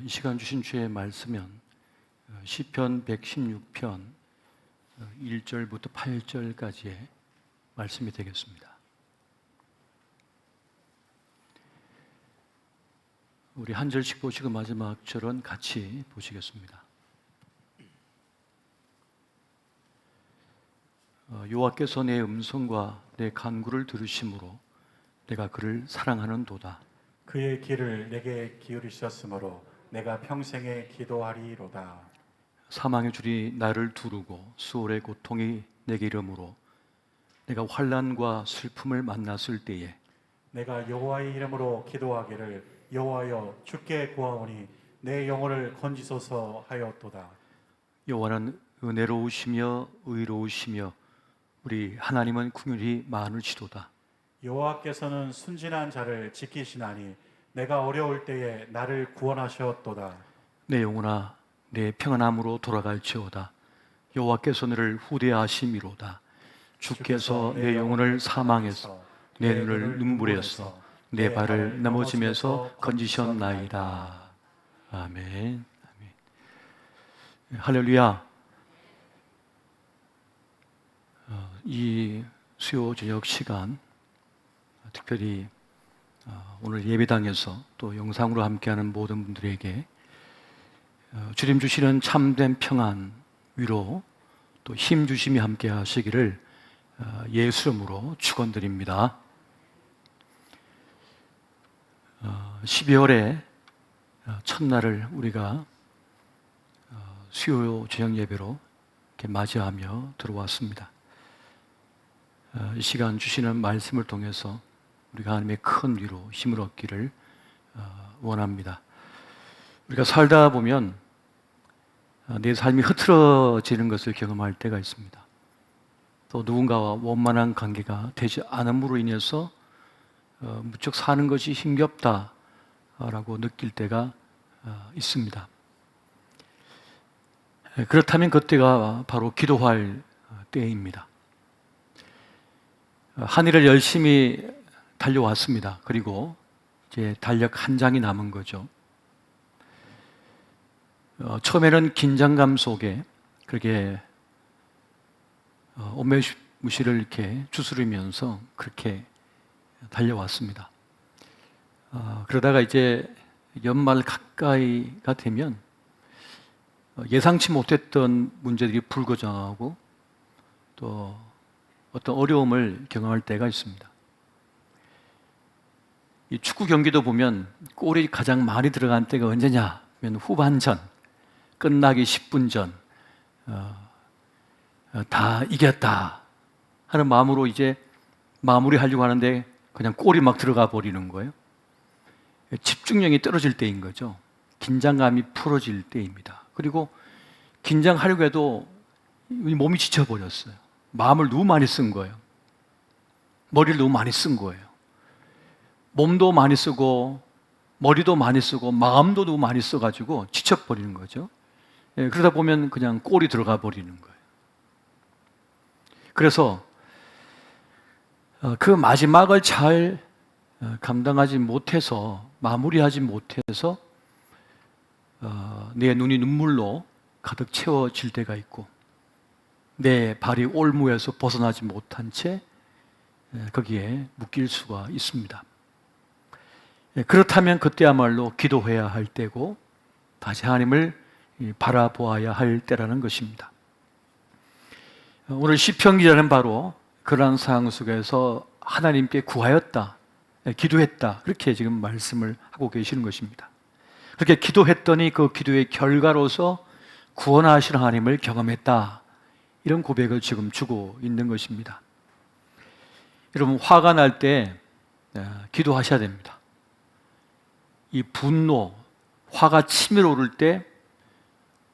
이 시간 주신 주의 말씀은 시편 116편 1절부터 8절까지의 말씀이 되겠습니다. 우리 한 절씩 보시고 마지막 절은 같이 보시겠습니다. 여호와께서 내 음성과 내 간구를 들으심으로 내가 그를 사랑하는도다. 그의 길을 내게 기울이셨으므로 내가 평생에 기도하리로다. 사망의 줄이 나를 두르고 수월의 고통이 내게 이르므로 내가 환난과 슬픔을 만났을 때에 내가 여호와의 이름으로 기도하기를 여호와여 주께 구하오니 내 영혼을 건지소서 하였도다. 여호와는 은혜로우시며 의로우시며 우리 하나님은 긍휼이 많으시도다. 여호와께서는 순진한 자를 지키시나니 내가 어려울 때에 나를 구원하셨도다. 내 영혼아 내 평안함으로 돌아갈지어다. 여호와께서 너를 후대하심이로다. 주께서 내 영혼을 사망해서 내 눈을 눈물에서 내 발을 넘어짐에서 건지셨나이다. 아멘. 아멘. 할렐루야. 이 수요 저녁 시간 특별히 오늘 예배당에서 또 영상으로 함께하는 모든 분들에게 주님 주시는 참된 평안, 위로 또 힘 주심이 함께 하시기를 예수 이름으로 축원드립니다. 12월의 첫날을 우리가 수요 저녁 예배로 이렇게 맞이하며 들어왔습니다. 이 시간 주시는 말씀을 통해서 우리가 하나님의 큰 위로 힘을 얻기를 원합니다. 우리가 살다 보면 내 삶이 흐트러지는 것을 경험할 때가 있습니다. 또 누군가와 원만한 관계가 되지 않음으로 인해서 무척 사는 것이 힘겹다라고 느낄 때가 있습니다. 그렇다면 그때가 바로 기도할 때입니다. 한 일을 열심히 달려왔습니다. 그리고 이제 달력 한 장이 남은 거죠. 처음에는 긴장감 속에 그렇게 옷매무시를 이렇게 추스르면서 그렇게 달려왔습니다. 그러다가 이제 연말 가까이가 되면 예상치 못했던 문제들이 불거져나오고 또 어떤 어려움을 경험할 때가 있습니다. 이 축구 경기도 보면 골이 가장 많이 들어간 때가 언제냐 하면 후반전, 끝나기 10분 전, 다 이겼다 하는 마음으로 이제 마무리하려고 하는데 그냥 골이 막 들어가 버리는 거예요. 집중력이 떨어질 때인 거죠. 긴장감이 풀어질 때입니다. 그리고 긴장하려고 해도 몸이 지쳐버렸어요. 마음을 너무 많이 쓴 거예요. 머리를 너무 많이 쓴 거예요. 몸도 많이 쓰고 머리도 많이 쓰고 마음도 너무 많이 써가지고 지쳐버리는 거죠. 그러다 보면 그냥 골이 들어가 버리는 거예요. 그래서 그 마지막을 잘 감당하지 못해서 마무리하지 못해서 내 눈이 눈물로 가득 채워질 때가 있고 내 발이 올무에서 벗어나지 못한 채 거기에 묶일 수가 있습니다. 그렇다면 그때야말로 기도해야 할 때고 다시 하나님을 바라보아야 할 때라는 것입니다. 오늘 시편 기자는 바로 그러한 상황 속에서 하나님께 구하였다, 기도했다 그렇게 지금 말씀을 하고 계시는 것입니다. 그렇게 기도했더니 그 기도의 결과로서 구원하시는 하나님을 경험했다, 이런 고백을 지금 주고 있는 것입니다. 여러분, 화가 날 때 기도하셔야 됩니다. 이 분노, 화가 치밀어 오를 때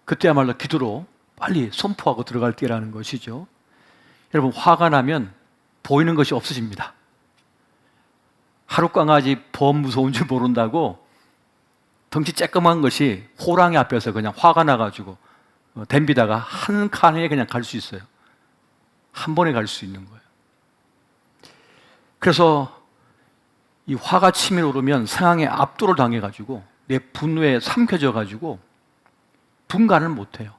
그때야말로 기도로 빨리 선포하고 들어갈 때라는 것이죠. 여러분, 화가 나면 보이는 것이 없어집니다. 하룻강아지 범 무서운 줄 모른다고 덩치 쬐끄만 것이 호랑이 앞에서 그냥 화가 나가지고 덤비다가 한 칸에 그냥 갈 수 있어요. 한 번에 갈 수 있는 거예요. 그래서 이 화가 치밀어 오르면 상황에 압도를 당해가지고 내 분노에 삼켜져 가지고 분간을 못해요.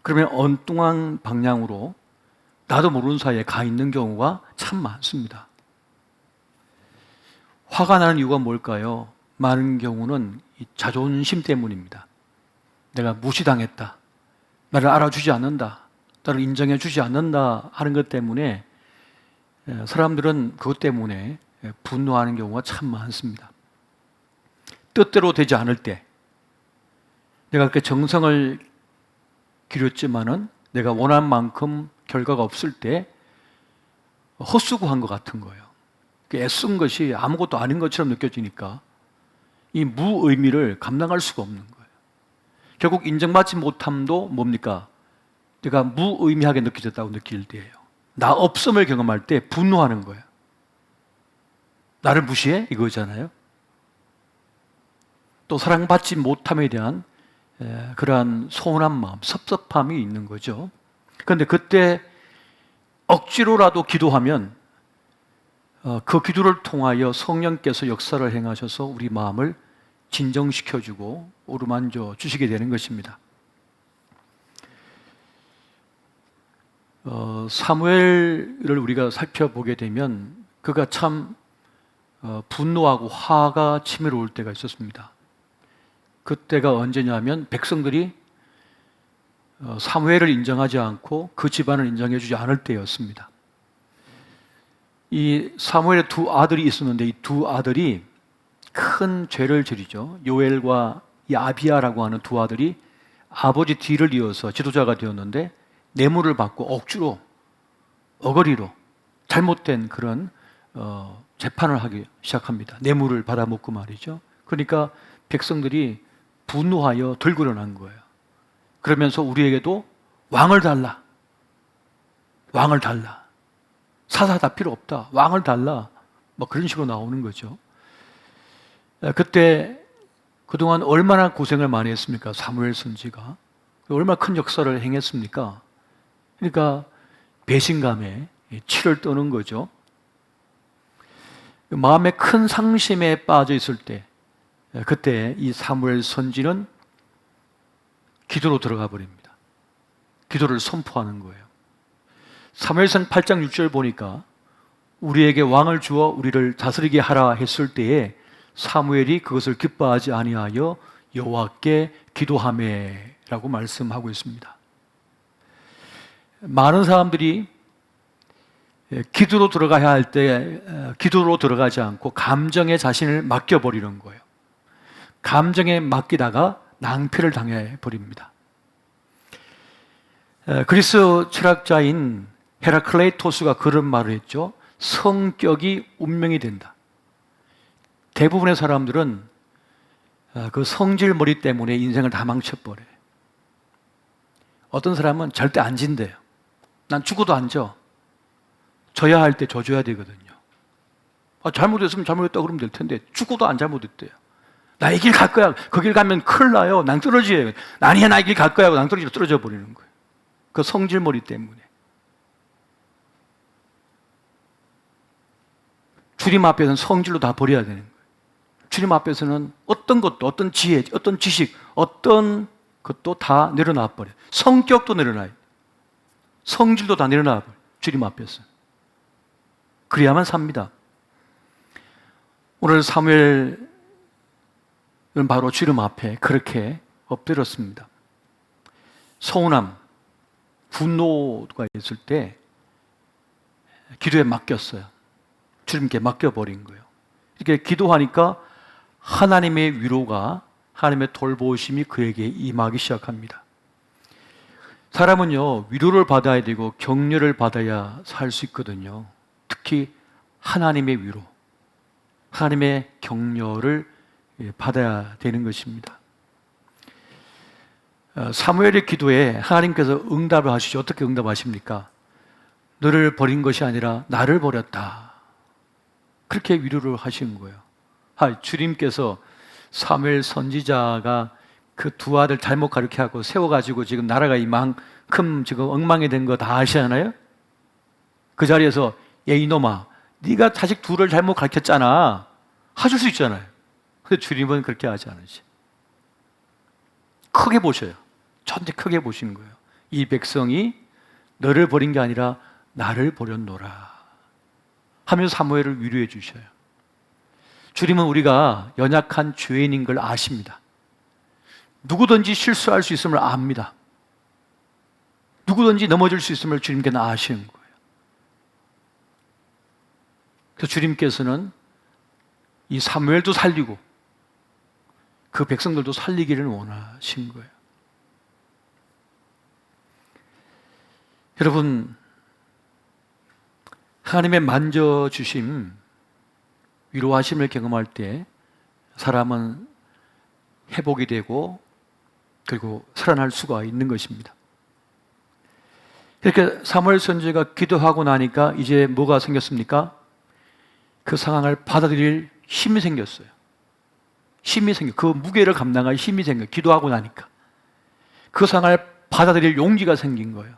그러면 엉뚱한 방향으로 나도 모르는 사이에 가 있는 경우가 참 많습니다. 화가 나는 이유가 뭘까요? 많은 경우는 이 자존심 때문입니다. 내가 무시당했다, 나를 알아주지 않는다, 나를 인정해 주지 않는다 하는 것 때문에 사람들은 그것 때문에 분노하는 경우가 참 많습니다. 뜻대로 되지 않을 때, 내가 그렇게 정성을 기울였지만은 내가 원한 만큼 결과가 없을 때 헛수고한 것 같은 거예요. 애쓴 것이 아무것도 아닌 것처럼 느껴지니까 이 무의미를 감당할 수가 없는 거예요. 결국 인정받지 못함도 뭡니까? 내가 무의미하게 느껴졌다고 느낄 때예요. 나 없음을 경험할 때 분노하는 거예요. 나를 무시해? 이거잖아요. 또 사랑받지 못함에 대한 그러한 서운한 마음, 섭섭함이 있는 거죠. 그런데 그때 억지로라도 기도하면 그 기도를 통하여 성령께서 역사를 행하셔서 우리 마음을 진정시켜주고 어루만져 주시게 되는 것입니다. 사무엘을 우리가 살펴보게 되면 그가 참 분노하고 화가 치밀어올 때가 있었습니다. 그때가 언제냐면 백성들이 사무엘을 인정하지 않고 그 집안을 인정해 주지 않을 때였습니다. 이 사무엘의 두 아들이 있었는데 이 두 아들이 큰 죄를 저지르죠. 요엘과 이 아비야라고 하는 두 아들이 아버지 뒤를 이어서 지도자가 되었는데 뇌물을 받고 억지로 어거리로 잘못된 그런 재판을 하기 시작합니다. 뇌물을 받아먹고 말이죠. 그러니까 백성들이 분노하여 들고 일어난 거예요. 그러면서 우리에게도 왕을 달라, 왕을 달라, 사사 다 필요 없다, 왕을 달라, 뭐 그런 식으로 나오는 거죠. 그때 그동안 얼마나 고생을 많이 했습니까? 사무엘 선지가 얼마나 큰 역사를 행했습니까? 그러니까 배신감에 치를 떠는 거죠. 마음에 큰 상심에 빠져 있을 때, 그때 이 사무엘 선지는 기도로 들어가 버립니다. 기도를 선포하는 거예요. 사무엘상 8장 6절 보니까 우리에게 왕을 주어 우리를 다스리게 하라 했을 때에 사무엘이 그것을 기뻐하지 아니하여 여호와께 기도하매라고 말씀하고 있습니다. 많은 사람들이 기도로 들어가야 할 때 기도로 들어가지 않고 감정에 자신을 맡겨버리는 거예요. 감정에 맡기다가 낭패를 당해 버립니다. 그리스 철학자인 헤라클레이토스가 그런 말을 했죠. 성격이 운명이 된다. 대부분의 사람들은 그 성질머리 때문에 인생을 다 망쳐버려요. 어떤 사람은 절대 안 진대요. 난 죽어도 안 져. 져야 할 때 져줘야 되거든요. 잘못했으면 잘못했다 그러면 될 텐데 죽어도 안 잘못했대요. 나 이 길 갈 거야. 그 길 가면 큰일 나요. 낭떠러지예요. 아니야, 나 이 길 갈 거야 하고 낭떠러지로 떨어져 버리는 거예요. 그 성질머리 때문에. 주님 앞에서는 성질로 다 버려야 되는 거예요. 주님 앞에서는 어떤 것도, 어떤 지혜, 어떤 지식, 어떤 것도 다 내려놔 버려요. 성격도 내려놔요. 성질도 다 내려놔 버려요. 주님 앞에서. 그래야만 삽니다. 오늘 사무엘은 바로 주님 앞에 그렇게 엎드렸습니다. 서운함, 분노가 있을 때 기도에 맡겼어요. 주님께 맡겨버린 거예요. 이렇게 기도하니까 하나님의 위로가, 하나님의 돌보심이 그에게 임하기 시작합니다. 사람은요, 위로를 받아야 되고 격려를 받아야 살 수 있거든요. 특히 하나님의 위로, 하나님의 격려를 받아야 되는 것입니다. 사무엘의 기도에 하나님께서 응답을 하시죠. 어떻게 응답하십니까? 너를 버린 것이 아니라 나를 버렸다. 그렇게 위로를 하신 거예요. 주님께서 사무엘 선지자가 그 두 아들 잘못 가르쳐하고 세워가지고 지금 나라가 이만큼 지금 엉망이 된 거 다 아시잖아요? 그 자리에서 야 이놈아, 네가 자식 둘을 잘못 가르쳤잖아 하실 수 있잖아요. 근데 주님은 그렇게 하지 않으시. 크게 보셔요. 전체 크게 보시는 거예요. 이 백성이 너를 버린 게 아니라 나를 버렸노라 하면서 사무엘을 위로해 주셔요. 주님은 우리가 연약한 죄인인 걸 아십니다. 누구든지 실수할 수 있음을 압니다. 누구든지 넘어질 수 있음을 주님께는 아시는 거예요. 그래서 주님께서는 이 사무엘도 살리고 그 백성들도 살리기를 원하신 거예요. 여러분, 하나님의 만져주심, 위로하심을 경험할 때 사람은 회복이 되고 그리고 살아날 수가 있는 것입니다. 이렇게 사무엘 선지자가 기도하고 나니까 이제 뭐가 생겼습니까? 그 상황을 받아들일 힘이 생겼어요. 그 무게를 감당할 힘이 생겨요. 기도하고 나니까 그 상황을 받아들일 용기가 생긴 거예요.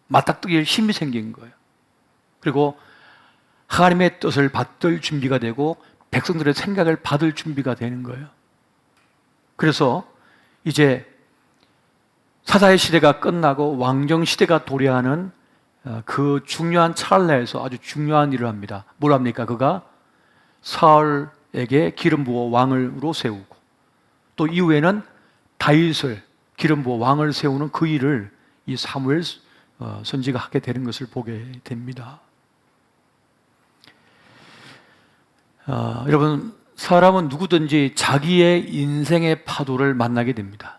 맞닥뜨릴 힘이 생긴 거예요. 그리고 하나님의 뜻을 받들 준비가 되고 백성들의 생각을 받을 준비가 되는 거예요. 그래서 이제 사사의 시대가 끝나고 왕정 시대가 도래하는 그 중요한 찰나에서 아주 중요한 일을 합니다. 뭘 합니까? 그가 사울에게 기름 부어 왕으로 세우고 또 이후에는 다윗을 기름 부어 왕을 세우는 그 일을 이 사무엘 선지가 하게 되는 것을 보게 됩니다. 여러분, 사람은 누구든지 자기의 인생의 파도를 만나게 됩니다.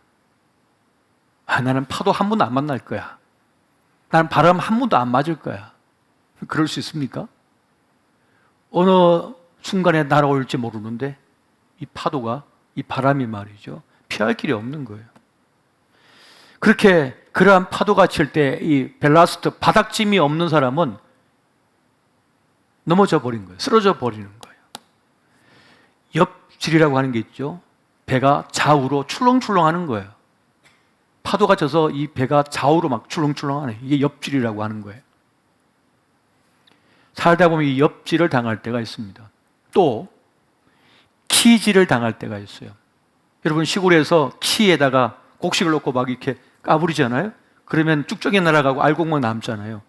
나는 파도 한 번도 안 만날 거야. 나는 바람 한 번도 안 맞을 거야. 그럴 수 있습니까? 어느 순간에 날아올지 모르는데 이 파도가, 이 바람이 말이죠, 피할 길이 없는 거예요. 그렇게 그러한 파도가 칠 때 이 벨라스트, 바닥짐이 없는 사람은 넘어져 버린 거예요. 쓰러져 버리는 거예요. 옆질이라고 하는 게 있죠. 배가 좌우로 출렁출렁하는 거예요. 파도가 쳐서 이 배가 좌우로 막 출렁출렁하네. 이게 옆질이라고 하는 거예요. 살다 보면 이 옆질을 당할 때가 있습니다. 또 키질을 당할 때가 있어요. 여러분, 시골에서 키에다가 곡식을 넣고 막 이렇게 까부리잖아요. 그러면 쭉쭉이 날아가고 알곡만 남잖아요.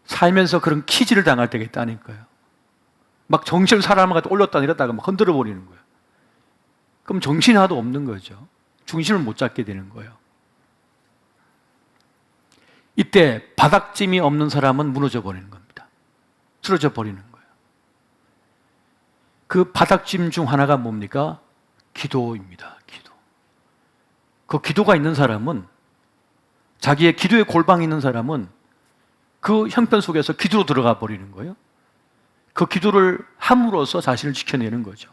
살면서 그런 키질을 당할 때가 있다니까요. 막 정신을 사람을 갖다 올렸다 내렸다가 막 흔들어 버리는 거예요. 그럼 정신이 하나도 없는 거죠. 중심을 못 잡게 되는 거예요. 이때 바닥짐이 없는 사람은 무너져 버리는 겁니다. 쓰러져 버리는 거예요. 그 바닥짐 중 하나가 뭡니까? 기도입니다. 기도. 그 기도가 있는 사람은, 자기의 기도의 골방이 있는 사람은 그 형편 속에서 기도로 들어가 버리는 거예요. 그 기도를 함으로써 자신을 지켜내는 거죠.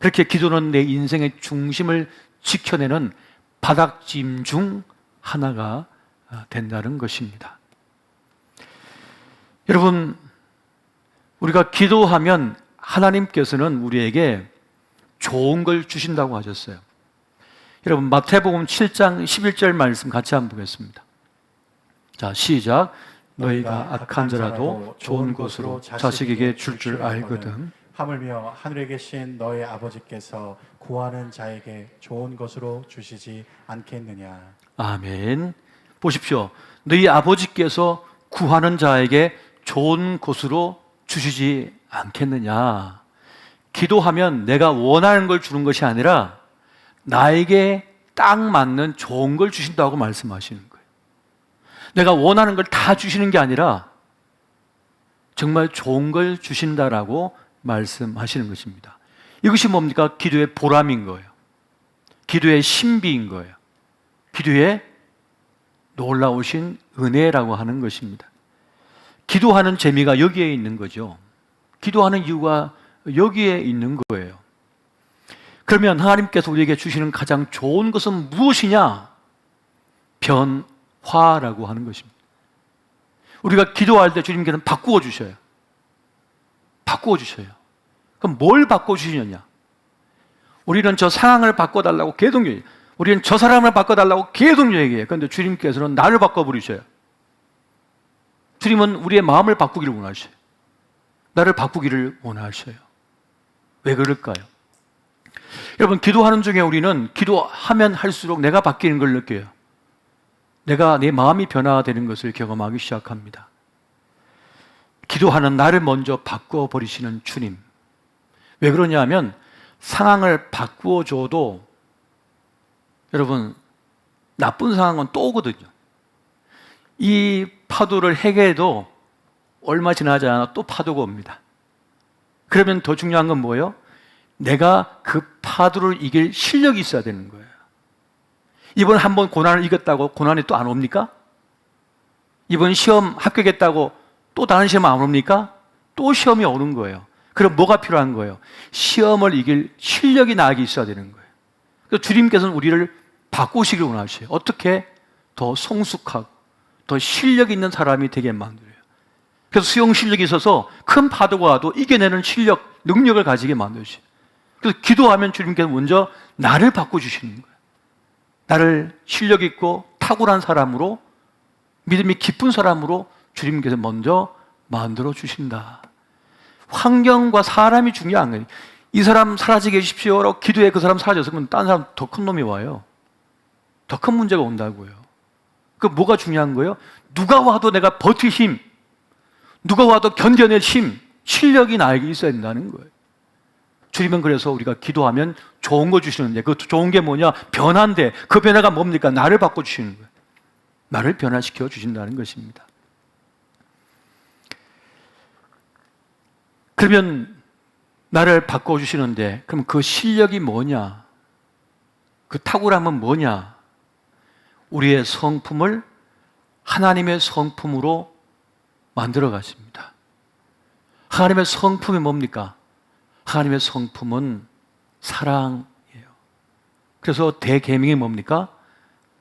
그렇게 기도는 내 인생의 중심을 지켜내는 바닥짐 중 하나가 된다는 것입니다. 여러분, 우리가 기도하면 하나님께서는 우리에게 좋은 걸 주신다고 하셨어요. 여러분, 마태복음 7장 11절 말씀 같이 한번 보겠습니다. 자, 시작. 너희가 악한 자라도 좋은 것으로 자식에게 줄 알거든. 하물며 하늘에 계신 너희 아버지께서 구하는 자에게 좋은 것으로 주시지 않겠느냐. 아멘. 보십시오. 너희 아버지께서 구하는 자에게 좋은 것으로 주시지 않겠느냐. 기도하면 내가 원하는 걸 주는 것이 아니라 나에게 딱 맞는 좋은 걸 주신다고 말씀하시는 거예요. 내가 원하는 걸 다 주시는 게 아니라 정말 좋은 걸 주신다라고 말씀하시는 것입니다. 이것이 뭡니까? 기도의 보람인 거예요. 기도의 신비인 거예요. 기도의 놀라우신 은혜라고 하는 것입니다. 기도하는 재미가 여기에 있는 거죠. 기도하는 이유가 여기에 있는 거예요. 그러면 하나님께서 우리에게 주시는 가장 좋은 것은 무엇이냐? 변화라고 하는 것입니다. 우리가 기도할 때 주님께서는 바꾸어 주셔요. 바꾸어 주셔요. 그럼 뭘 바꿔 주시느냐? 우리는 저 상황을 바꿔달라고 계속 얘기해요. 우리는 저 사람을 바꿔달라고 계속 얘기해요. 그런데 주님께서는 나를 바꿔버리셔요. 주님은 우리의 마음을 바꾸기를 원하셔요. 나를 바꾸기를 원하셔요. 왜 그럴까요? 여러분, 기도하는 중에 우리는 기도하면 할수록 내가 바뀌는 걸 느껴요. 내 마음이 변화되는 것을 경험하기 시작합니다. 기도하는 나를 먼저 바꾸어 버리시는 주님. 왜 그러냐면 상황을 바꾸어 줘도 여러분, 나쁜 상황은 또 오거든요. 이 파도를 해결해도 얼마 지나지 않아 또 파도가 옵니다. 그러면 더 중요한 건 뭐예요? 내가 그 파도를 이길 실력이 있어야 되는 거예요. 이번 한번 고난을 이겼다고 고난이 또 안 옵니까? 이번 시험 합격했다고 또 다른 시험 안 옵니까? 또 시험이 오는 거예요. 그럼 뭐가 필요한 거예요? 시험을 이길 실력이 나에게 있어야 되는 거예요. 그래서 주님께서는 우리를 바꾸시길 원하셔요. 어떻게? 더 성숙하고 더 실력 있는 사람이 되게 만들어요. 그래서 수영 실력이 있어서 큰 파도가 와도 이겨내는 실력, 능력을 가지게 만드셔요. 그래서 기도하면 주님께서 먼저 나를 바꿔주시는 거예요. 나를 실력 있고 탁월한 사람으로, 믿음이 깊은 사람으로 주님께서 먼저 만들어 주신다. 환경과 사람이 중요한 거예요. 이 사람 사라지게 해주십시오라고 기도해 그 사람 사라져서 그러면 딴 사람 더 큰 놈이 와요. 더 큰 문제가 온다고요. 그 뭐가 중요한 거예요? 누가 와도 내가 버틸 힘, 누가 와도 견뎌낼 힘, 실력이 나에게 있어야 된다는 거예요. 주님은 그래서 우리가 기도하면 좋은 거 주시는데 그 좋은 게 뭐냐? 변화인데 그 변화가 뭡니까? 나를 바꿔주시는 거예요. 나를 변화시켜 주신다는 것입니다. 그러면 나를 바꿔주시는데 그럼 그 실력이 뭐냐? 그 탁월함은 뭐냐? 우리의 성품을 하나님의 성품으로 만들어 가십니다. 하나님의 성품이 뭡니까? 하나님의 성품은 사랑이에요. 그래서 대계명이 뭡니까?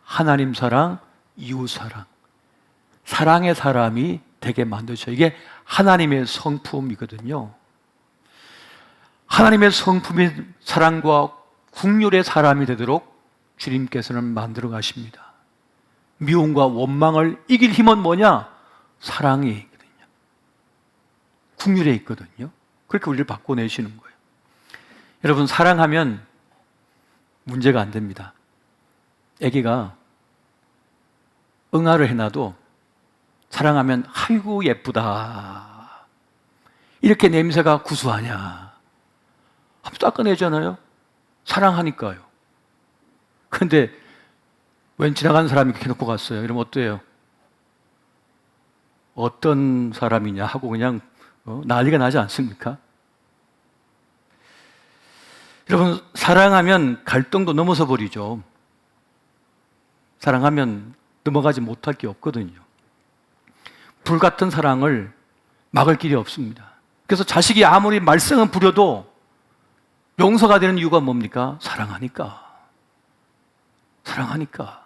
하나님 사랑, 이웃 사랑. 사랑의 사람이 되게 만드셔요. 이게 하나님의 성품이거든요. 하나님의 성품인 사랑과 국률의 사람이 되도록 주님께서는 만들어 가십니다. 미움과 원망을 이길 힘은 뭐냐? 사랑이 있거든요. 국률에 있거든요. 그렇게 우리를 바꿔내시는 거예요. 여러분, 사랑하면 문제가 안 됩니다. 아기가 응아를 해놔도 사랑하면 아이고 예쁘다. 이렇게 냄새가 구수하냐. 한번 닦아내잖아요. 사랑하니까요. 그런데 웬 지나가는 사람이 이렇게 놓고 갔어요. 이러면 어때요? 어떤 사람이냐 하고 그냥 난리가 나지 않습니까? 여러분, 사랑하면 갈등도 넘어서 버리죠. 사랑하면 넘어가지 못할 게 없거든요. 불같은 사랑을 막을 길이 없습니다. 그래서 자식이 아무리 말썽은 부려도 용서가 되는 이유가 뭡니까? 사랑하니까. 사랑하니까.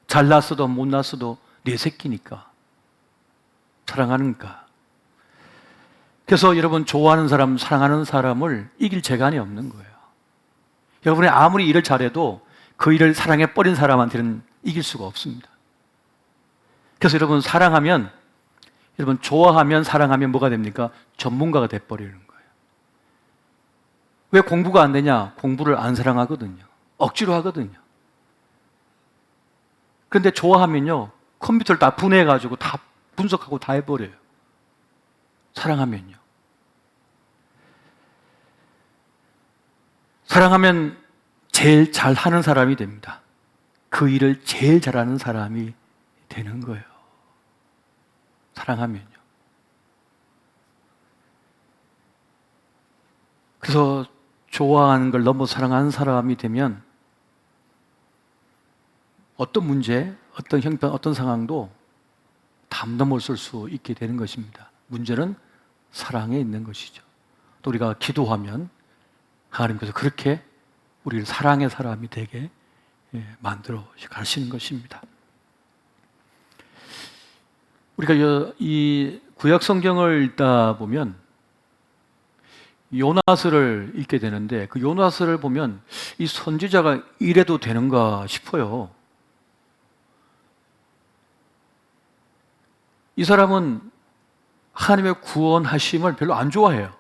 잘났어도 못났어도 내 새끼니까. 사랑하니까. 그래서 여러분, 좋아하는 사람, 사랑하는 사람을 이길 재간이 없는 거예요. 여러분이 아무리 일을 잘해도 그 일을 사랑해버린 사람한테는 이길 수가 없습니다. 그래서 여러분, 사랑하면, 여러분, 좋아하면, 사랑하면 뭐가 됩니까? 전문가가 돼버리는 거예요. 왜 공부가 안 되냐? 공부를 안 사랑하거든요. 억지로 하거든요. 그런데 좋아하면요, 컴퓨터를 다 분해해가지고 다 분석하고 다 해버려요. 사랑하면요. 사랑하면 제일 잘하는 사람이 됩니다. 그 일을 제일 잘하는 사람이 되는 거예요. 사랑하면요. 그래서 좋아하는 걸 너무 사랑하는 사람이 되면 어떤 문제, 어떤 형편, 어떤 상황도 담 넘어설 수 있게 되는 것입니다. 문제는 사랑에 있는 것이죠. 또 우리가 기도하면 하나님께서 그렇게 우리를 사랑의 사람이 되게 만들어 가시는 것입니다. 우리가 이 구약 성경을 읽다 보면 요나스를 읽게 되는데 그 요나스를 보면 이 선지자가 이래도 되는가 싶어요. 이 사람은 하나님의 구원하심을 별로 안 좋아해요.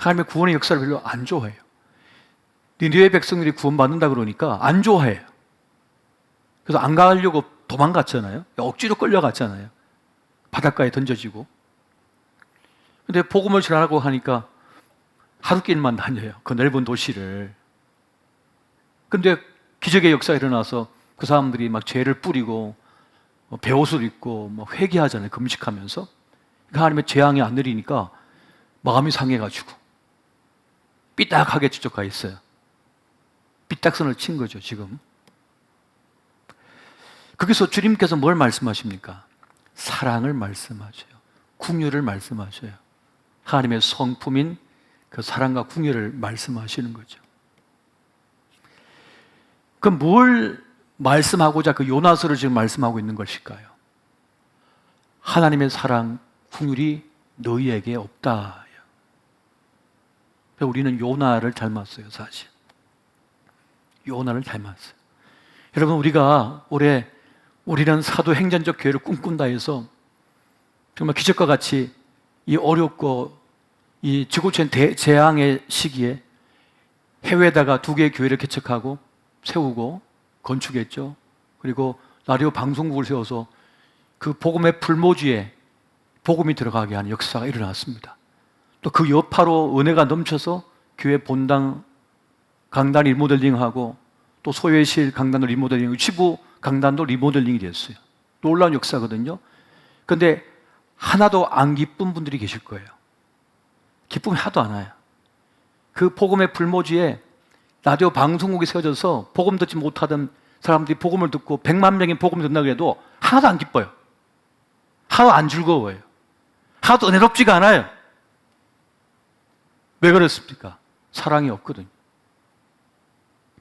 하나님의 구원의 역사를 별로 안 좋아해요. 니느웨 백성들이 구원받는다 그러니까 안 좋아해요. 그래서 안 가려고 도망갔잖아요. 억지로 끌려갔잖아요. 바닷가에 던져지고. 근데 복음을 전하라고 하니까 하루길만 다녀요. 그 넓은 도시를. 근데 기적의 역사가 일어나서 그 사람들이 막 죄를 뿌리고 베옷을 입고 막 회개하잖아요. 금식하면서. 하나님의 재앙이 안 내리니까 마음이 상해가지고 삐딱하게 지적가 있어요. 삐딱선을 친 거죠, 지금. 거기서 주님께서 뭘 말씀하십니까? 사랑을 말씀하셔요. 궁유를 말씀하셔요. 하나님의 성품인 그 사랑과 궁유를 말씀하시는 거죠. 그럼 뭘 말씀하고자 그 요나서를 지금 말씀하고 있는 것일까요? 하나님의 사랑, 궁율이 너희에게 없다. 우리는 요나를 닮았어요, 사실. 요나를 닮았어요. 여러분, 우리가 올해 우리는 사도행전적 교회를 꿈꾼다 해서 정말 기적과 같이 이 어렵고 이 지구촌 재앙의 시기에 해외에다가 2개의 교회를 개척하고 세우고 건축했죠. 그리고 라디오 방송국을 세워서 그 복음의 풀모지에 복음이 들어가게 하는 역사가 일어났습니다. 또 그 여파로 은혜가 넘쳐서 교회 본당 강단 리모델링하고 또 소외실 강단도 리모델링, 지부 강단도 리모델링이 됐어요. 놀라운 역사거든요. 그런데 하나도 안 기쁜 분들이 계실 거예요. 기쁨이 하나도 안 와요. 그 복음의 풀모지에 라디오 방송국이 세워져서 복음 듣지 못하던 사람들이 복음을 듣고 100만 명이 복음을 듣는다고 해도 하나도 안 기뻐요. 하나도 안 즐거워요. 하나도 은혜롭지가 않아요. 왜 그렇습니까? 사랑이 없거든요.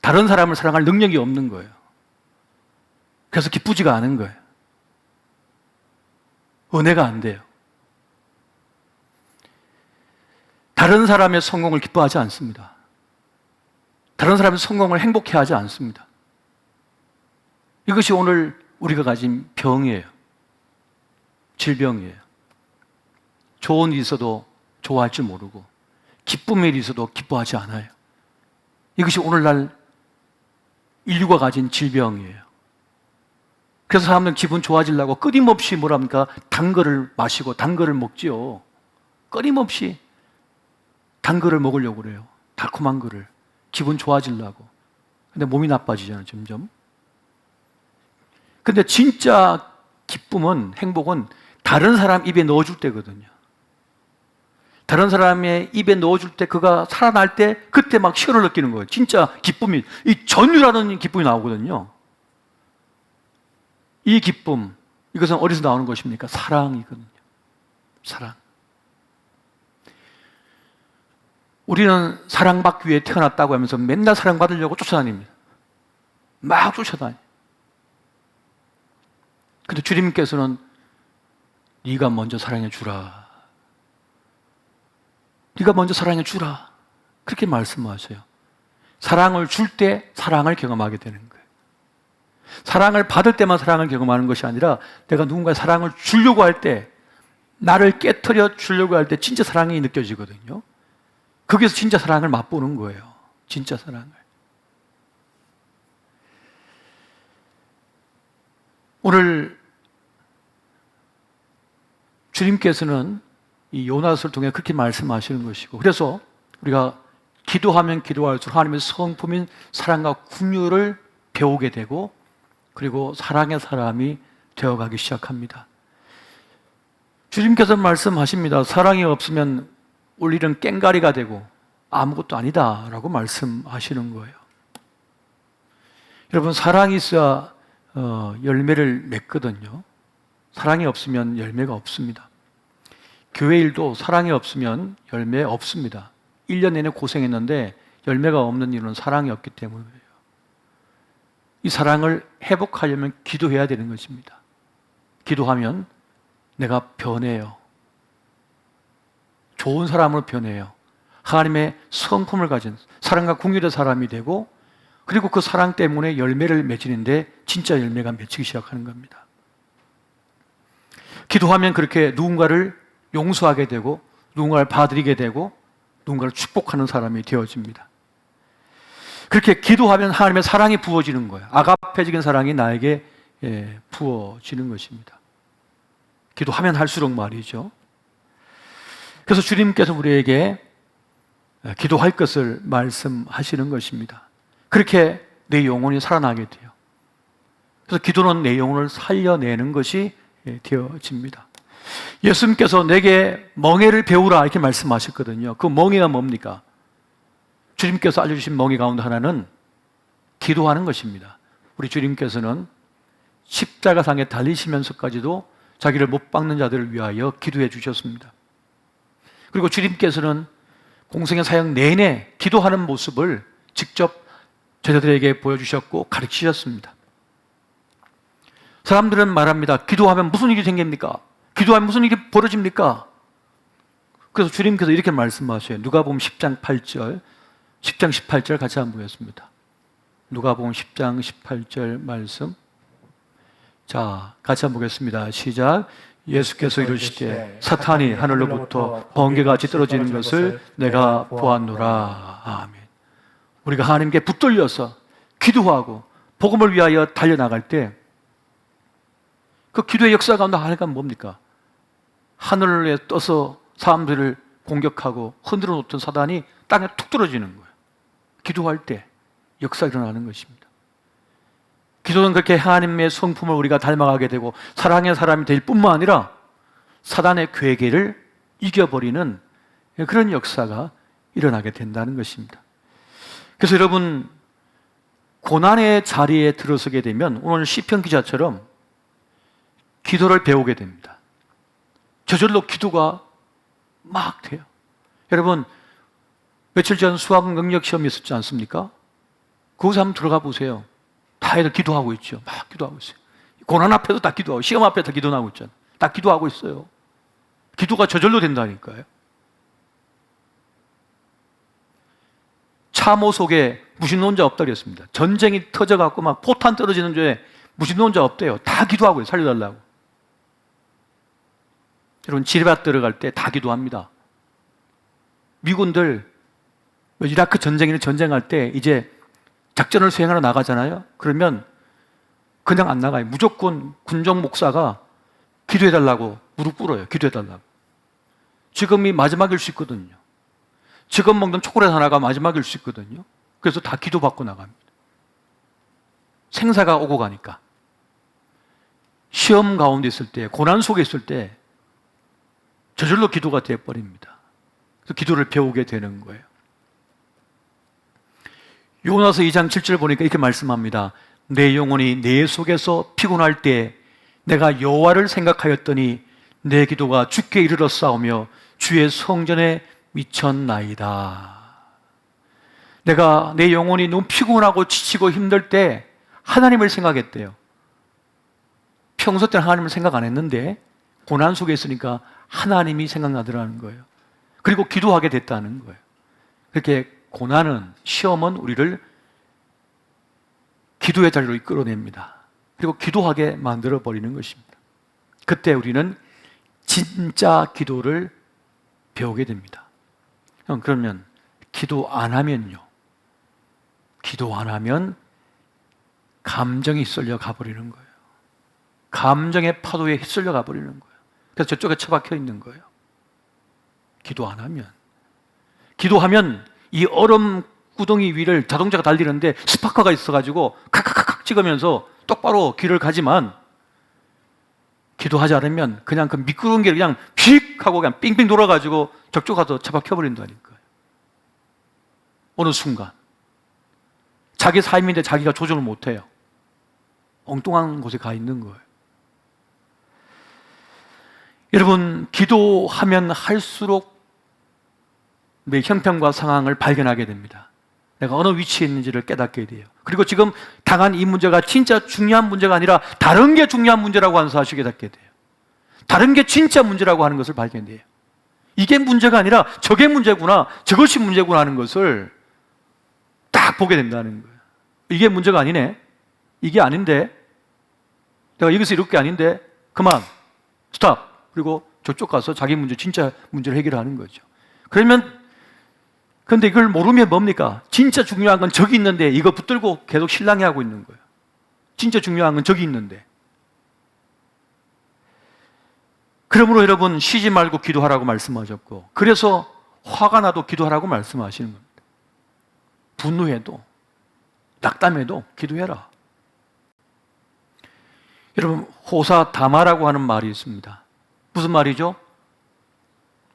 다른 사람을 사랑할 능력이 없는 거예요. 그래서 기쁘지가 않은 거예요. 은혜가 안 돼요. 다른 사람의 성공을 기뻐하지 않습니다. 다른 사람의 성공을 행복해하지 않습니다. 이것이 오늘 우리가 가진 병이에요. 질병이에요. 좋은 일이 있어도 좋아할 줄 모르고 기쁨의 일이 있어도 기뻐하지 않아요. 이것이 오늘날 인류가 가진 질병이에요. 그래서 사람들은 기분 좋아지려고 끊임없이 뭐랍니까? 단 거를 마시고 단 거를 먹지요. 끊임없이 단 거를 먹으려고 그래요. 달콤한 거를. 기분 좋아지려고. 근데 몸이 나빠지잖아요, 점점. 근데 진짜 기쁨은, 행복은 다른 사람 입에 넣어줄 때거든요. 다른 사람의 입에 넣어줄 때 그가 살아날 때 그때 막 희열을 느끼는 거예요. 진짜 기쁨이, 이 전율하는 기쁨이 나오거든요. 이 기쁨, 이것은 어디서 나오는 것입니까? 사랑이거든요. 사랑. 우리는 사랑받기 위해 태어났다고 하면서 맨날 사랑받으려고 쫓아다닙니다. 막 쫓아다녀요. 근데 주님께서는 네가 먼저 사랑해 주라. 네가 먼저 사랑해 주라. 그렇게 말씀하셔요. 사랑을 줄 때 사랑을 경험하게 되는 거예요. 사랑을 받을 때만 사랑을 경험하는 것이 아니라 내가 누군가의 사랑을 주려고 할 때, 나를 깨트려 주려고 할 때 진짜 사랑이 느껴지거든요. 거기서 진짜 사랑을 맛보는 거예요. 진짜 사랑을. 오늘 주님께서는 이 요나서를 통해 그렇게 말씀하시는 것이고, 그래서 우리가 기도하면 기도할수록 하나님의 성품인 사랑과 긍휼을 배우게 되고, 그리고 사랑의 사람이 되어가기 시작합니다. 주님께서 말씀하십니다. 사랑이 없으면 우리는 깽가리가 되고 아무것도 아니다라고 말씀하시는 거예요. 여러분, 사랑이 있어야 열매를 맺거든요. 사랑이 없으면 열매가 없습니다. 교회 일도 사랑이 없으면 열매 없습니다. 1년 내내 고생했는데 열매가 없는 이유는 사랑이 없기 때문이에요. 이 사랑을 회복하려면 기도해야 되는 것입니다. 기도하면 내가 변해요. 좋은 사람으로 변해요. 하나님의 성품을 가진 사랑과 긍휼의 사람이 되고, 그리고 그 사랑 때문에 열매를 맺히는데 진짜 열매가 맺히기 시작하는 겁니다. 기도하면 그렇게 누군가를 용서하게 되고 누군가를 봐드리게 되고 누군가를 축복하는 사람이 되어집니다. 그렇게 기도하면 하나님의 사랑이 부어지는 거예요. 아가페적인 사랑이 나에게 부어지는 것입니다. 기도하면 할수록 말이죠. 그래서 주님께서 우리에게 기도할 것을 말씀하시는 것입니다. 그렇게 내 영혼이 살아나게 돼요. 그래서 기도는 내 영혼을 살려내는 것이 되어집니다. 예수님께서 내게 멍에를 배우라 이렇게 말씀하셨거든요. 그 멍에가 뭡니까? 주님께서 알려주신 멍에 가운데 하나는 기도하는 것입니다. 우리 주님께서는 십자가상에 달리시면서까지도 자기를 못 박는 자들을 위하여 기도해 주셨습니다. 그리고 주님께서는 공생의 사역 내내 기도하는 모습을 직접 제자들에게 보여주셨고 가르치셨습니다. 사람들은 말합니다. 기도하면 무슨 일이 생깁니까? 기도하면 무슨 일이 벌어집니까? 그래서 주님께서 이렇게 말씀하셔요. 누가복음 10장 8절, 10장 18절 같이 한번 보겠습니다. 누가복음 10장 18절 말씀. 자, 같이 한번 보겠습니다. 시작. 예수께서 이르시되 사탄이 하늘로부터 번개같이 떨어지는 것을 내가 보았노라. 아멘. 우리가 하나님께 붙들려서 기도하고 복음을 위하여 달려나갈 때 그 기도의 역사 가운데 하나가 뭡니까? 하늘에 떠서 사람들을 공격하고 흔들어 놓던 사단이 땅에 툭 떨어지는 거예요. 기도할 때 역사가 일어나는 것입니다. 기도는 그렇게 하나님의 성품을 우리가 닮아가게 되고 사랑의 사람이 될 뿐만 아니라 사단의 괴계를 이겨버리는 그런 역사가 일어나게 된다는 것입니다. 그래서 여러분, 고난의 자리에 들어서게 되면 오늘 시편 기자처럼 기도를 배우게 됩니다. 저절로 기도가 막 돼요. 여러분, 며칠 전 수학 능력 시험이 있었지 않습니까? 거기서 한번 들어가 보세요. 다 애들 기도하고 있죠. 막 기도하고 있어요. 고난 앞에도 다 기도하고, 시험 앞에 다 기도하고 있잖아요. 다 기도하고 있어요. 기도가 저절로 된다니까요. 참호 속에 무신론자 없다 그랬습니다. 전쟁이 터져갖고 막 포탄 떨어지는 중에 무신론자 없대요. 다 기도하고요. 살려달라고. 여러분, 지뢰밭 들어갈 때 다 기도합니다. 미군들 이라크 전쟁이나 전쟁할 때 이제 작전을 수행하러 나가잖아요. 그러면 그냥 안 나가요. 무조건 군정 목사가 기도해달라고 무릎 꿇어요. 기도해달라고. 지금이 마지막일 수 있거든요. 지금 먹는 초콜릿 하나가 마지막일 수 있거든요. 그래서 다 기도받고 나갑니다. 생사가 오고 가니까. 시험 가운데 있을 때, 고난 속에 있을 때 저절로 기도가 되어버립니다. 그래서 기도를 배우게 되는 거예요. 요나서 2장 7절 보니까 이렇게 말씀합니다. 내 영혼이 내 속에서 피곤할 때 내가 여호와를 생각하였더니 내 기도가 주께 이르렀사오며 주의 성전에 미쳤나이다. 내가 내 영혼이 너무 피곤하고 지치고 힘들 때 하나님을 생각했대요. 평소 때는 하나님을 생각 안 했는데 고난 속에 있으니까 하나님이 생각나더라는 거예요. 그리고 기도하게 됐다는 거예요. 그렇게 고난은, 시험은 우리를 기도의 자리로 이끌어냅니다. 그리고 기도하게 만들어버리는 것입니다. 그때 우리는 진짜 기도를 배우게 됩니다. 그러면 기도 안 하면요. 기도 안 하면 감정이 휩쓸려 가버리는 거예요. 감정의 파도에 휩쓸려 가버리는 거예요. 그래서 저쪽에 처박혀 있는 거예요. 기도 안 하면. 기도하면 이 얼음 구덩이 위를 자동차가 달리는데 스파커가 있어가지고 칵칵칵 찍으면서 똑바로 길을 가지만 기도하지 않으면 그냥 그 미끄러운 길을 그냥 휙 하고 그냥 빙빙 돌아가지고 저쪽 가서 처박혀버린다니까요. 어느 순간. 자기 삶인데 자기가 조절을 못해요. 엉뚱한 곳에 가 있는 거예요. 여러분, 기도하면 할수록 내 형편과 상황을 발견하게 됩니다. 내가 어느 위치에 있는지를 깨닫게 돼요. 그리고 지금 당한 이 문제가 진짜 중요한 문제가 아니라 다른 게 중요한 문제라고 하는 사실을 깨닫게 돼요. 다른 게 진짜 문제라고 하는 것을 발견돼요. 이게 문제가 아니라 저게 문제구나, 저것이 문제구나 하는 것을 딱 보게 된다는 거예요. 이게 문제가 아니네. 이게 아닌데. 내가 여기서 이렇게 아닌데. 그만. 스탑. 그리고 저쪽 가서 자기 문제, 진짜 문제를 해결하는 거죠. 그러면 근데 이걸 모르면 뭡니까? 진짜 중요한 건 저기 있는데 이거 붙들고 계속 실랑이 하고 있는 거예요. 진짜 중요한 건 저기 있는데. 그러므로 여러분 쉬지 말고 기도하라고 말씀하셨고, 그래서 화가 나도 기도하라고 말씀하시는 겁니다. 분노해도 낙담해도 기도해라. 여러분 호사다마라고 하는 말이 있습니다. 무슨 말이죠?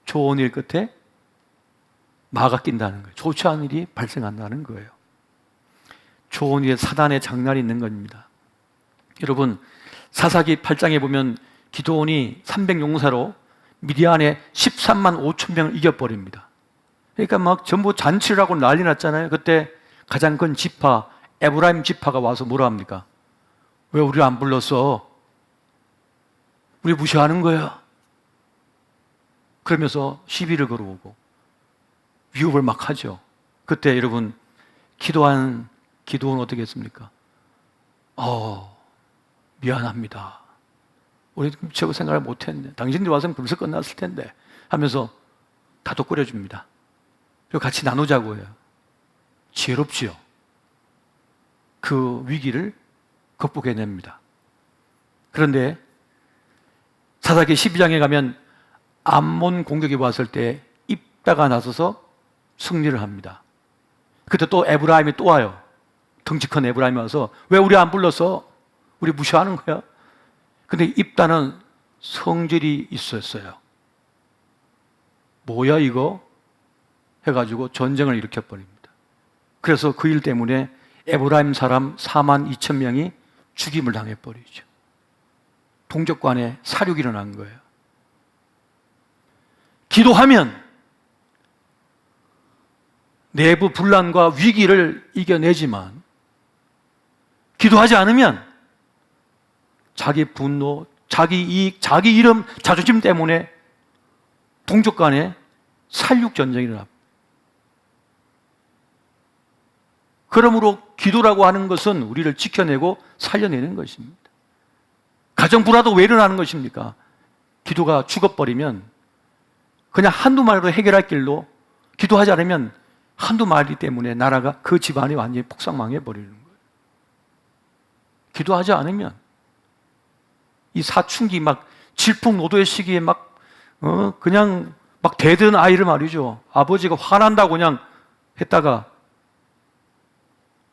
좋은 일 끝에 마가 낀다는 거예요. 좋지 않은 일이 발생한다는 거예요. 좋은 일에 사단의 장난이 있는 겁니다. 여러분 사사기 8장에 보면 기드온이 300용사로 미디안에 13만 5천 명을 이겨버립니다. 그러니까 막 전부 잔치를 하고 난리 났잖아요. 그때 가장 큰 지파 에브라임 지파가 와서 뭐라 합니까? 왜 우리 안 불렀어? 우리 무시하는 거야. 그러면서 시비를 걸어오고 위협을 막 하죠. 그때 여러분 기도한 기도는 어떻게 했습니까? 미안합니다. 우리 저거 생각을 못했네. 당신들이 와서는 벌써 끝났을 텐데 하면서 다독거려줍니다. 그리고 같이 나누자고 해요. 지혜롭지요. 그 위기를 극복해냅니다. 그런데 사사기 12장에 가면 암몬 공격이 왔을 때 입다가 나서서 승리를 합니다. 그때 또 에브라임이 또 와요. 덩치 큰 에브라임이 와서 왜 우리 안 불렀어? 우리 무시하는 거야? 근데 입다는 성질이 있었어요. 뭐야 이거? 해가지고 전쟁을 일으켜버립니다. 그래서 그 일 때문에 에브라임 사람 4만 2천 명이 죽임을 당해버리죠. 동족간에 사륙이 일어난 거예요. 기도하면 내부 분란과 위기를 이겨내지만 기도하지 않으면 자기 분노, 자기 이익, 자기 이름, 자존심 때문에 동족 간에 살육 전쟁이 일어납니다. 그러므로 기도라고 하는 것은 우리를 지켜내고 살려내는 것입니다. 가정 불화도 왜 일어나는 것입니까? 기도가 죽어버리면 그냥 한두 마디로 해결할 길로 기도하지 않으면 한두 마디 때문에 나라가 그 집안이 완전히 폭삭망해버리는 거예요. 기도하지 않으면 이 사춘기 막 질풍노도의 시기에 그냥 막 대든 아이를 말이죠. 아버지가 화난다고 그냥 했다가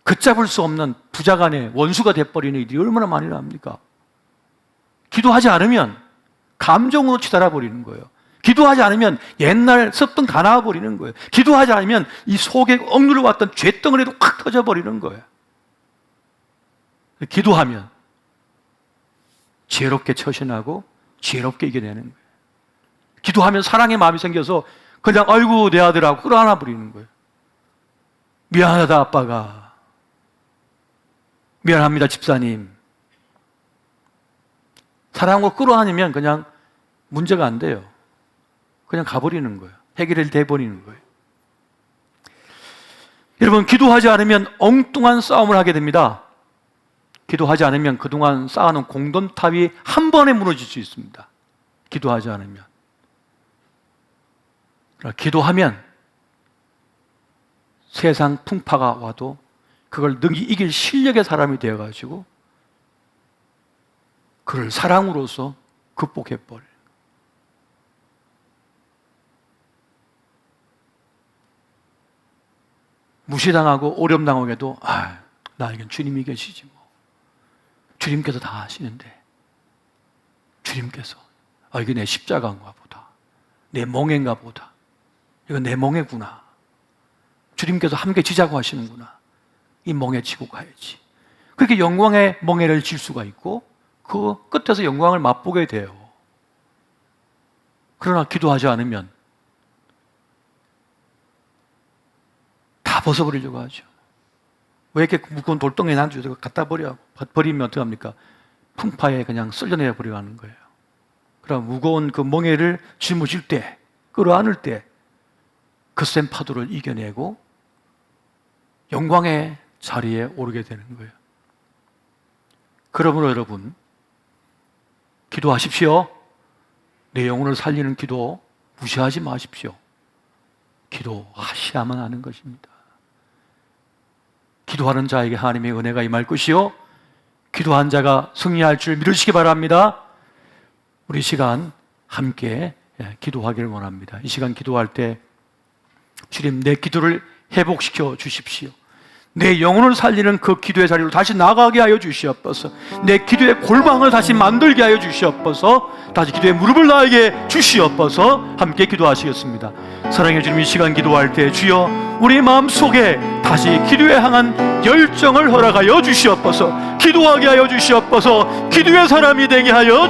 걷잡을 수 없는 부자간의 원수가 돼버리는 일이 얼마나 많이 납니까? 기도하지 않으면 감정으로 치달아 버리는 거예요. 기도하지 않으면 옛날 섭던 다 나와버리는 거예요. 기도하지 않으면 이 속에 억눌러 왔던 죄덩어리도 확 터져버리는 거예요. 기도하면 지혜롭게 처신하고 지혜롭게 이겨내는 거예요. 기도하면 사랑의 마음이 생겨서 그냥 아이고 내 아들하고 끌어안아 버리는 거예요. 미안하다 아빠가. 미안합니다 집사님. 사랑으로 끌어안으면 그냥 문제가 안 돼요. 그냥 가버리는 거예요. 해결이 돼버리는 거예요. 여러분 기도하지 않으면 엉뚱한 싸움을 하게 됩니다. 기도하지 않으면 그동안 쌓아놓은 공돈탑이 한 번에 무너질 수 있습니다. 기도하지 않으면. 기도하면 세상 풍파가 와도 그걸 능히 이길 실력의 사람이 되어가지고 그를 사랑으로서 극복해버려요. 무시당하고 어려움당하게도 나에겐 주님이 계시지 뭐. 주님께서 다 하시는데 주님께서 이게 내 십자가인가 보다. 내 멍에인가 보다. 이건 내 멍에구나. 주님께서 함께 지자고 하시는구나. 이 멍에 지고 가야지. 그렇게 영광의 멍에를 질 수가 있고 그 끝에서 영광을 맛보게 돼요. 그러나 기도하지 않으면 다 벗어버리려고 하죠. 왜 이렇게 무거운 돌덩이에 놔두고 갖다 버리면 어떡합니까? 풍파에 그냥 쓸려내려 버리고 하는 거예요. 그럼 무거운 그 멍에를 짊어질 때, 끌어안을 때 그 센 파도를 이겨내고 영광의 자리에 오르게 되는 거예요. 그러므로 여러분 기도하십시오. 내 영혼을 살리는 기도 무시하지 마십시오. 기도하시 취하면 하는 것입니다. 기도하는 자에게 하나님의 은혜가 임할 것이요 기도한 자가 승리할 줄 믿으시기 바랍니다. 우리 시간 함께 기도하기를 원합니다. 이 시간 기도할 때 주님 내 기도를 회복시켜 주십시오. 내 영혼을 살리는 그 기도의 자리로 다시 나가게 하여 주시옵소서. 내 기도의 골방을 다시 만들게 하여 주시옵소서. 다시 기도의 무릎을 나에게 주시옵소서. 함께 기도하시겠습니다. 사랑해 주님, 이 시간 기도할 때 주여 우리 마음속에 다시 기도에 향한 열정을 허락하여 주시옵소서. 기도하게 하여 주시옵소서. 기도의 사람이 되게 하여